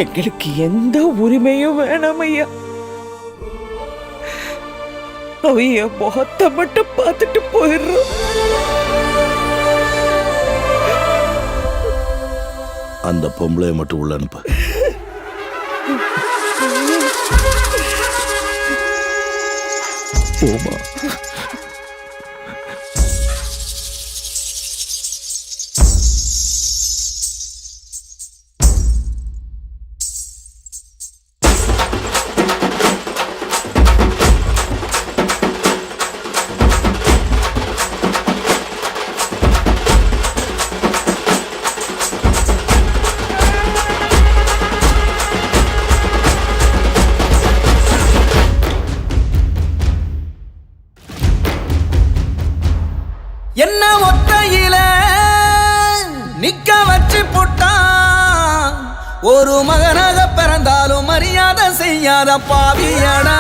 எங்களுக்கு எந்த உரிமையும் வேணாம் ஐயா. அவைய முகத்தை மட்டும் பார்த்துட்டு போயிடுறோம். அந்த பொம்பளைய மட்டும் உள்ள அனுப்ப. போமா. என்ன ஒத்தையில நிக்க வச்சு போட்டான். ஒரு மகனாக பிறந்தாலும் மரியாதை செய்யாத பாவியடா.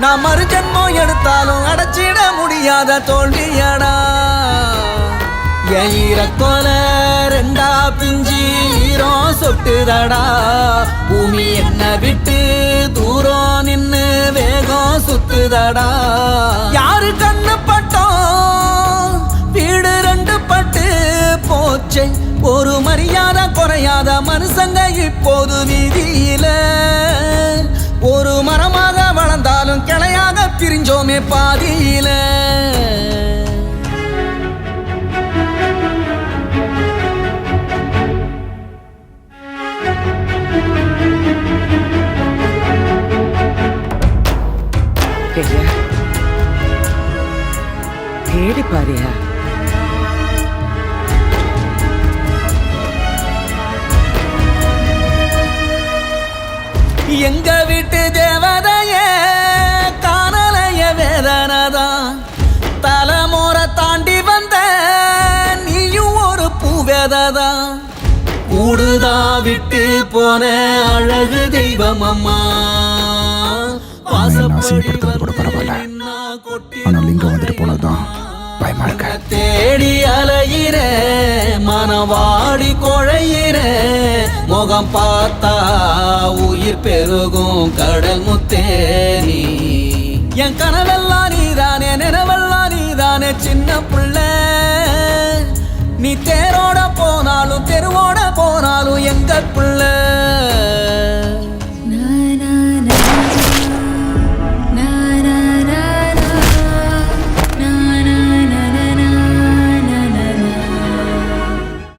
நான் மறு ஜென்மம் எடுத்தாலும் அடைச்சிட முடியாத தோல்வியடா. என் ஈரக்கோல ரெண்டா பிஞ்சி ஈரம் சொட்டுதடா. பூமி என்ன விட்டு தூரம் நின்னு வேகம் சுத்துதடா. யாரு கண்ணு பட்டோம் வீடு ரெண்டு பட்டு போச்சே. ஒரு மரியாதை குறையாத மனுஷங்க இப்போது வீதியில. ஒரு மரமாக வளர்ந்தாலும் கிளையாக பிரிஞ்சோமே பாதியில. தேடி பாரியா. எங்க வீட்டு தேவதைய காணலைய வேதனதான். தலைமுறை தாண்டி வந்த நீயும் ஒரு பூவேததான். கூடுதா விட்டு போன அழகு தெய்வம் அம்மா. தேடி அலையிற மனவாடி குழையிற. முகம் பார்த்தா உயிர் பெருகும் கடல் முத்தேரி. என் கனவெல்லாம் நீதானே நினைவெல்லாம் நீதானே சின்ன புள்ள. நீ தேரோட போனாலும் தெருவோட போனாலும் எங்க புள்ள.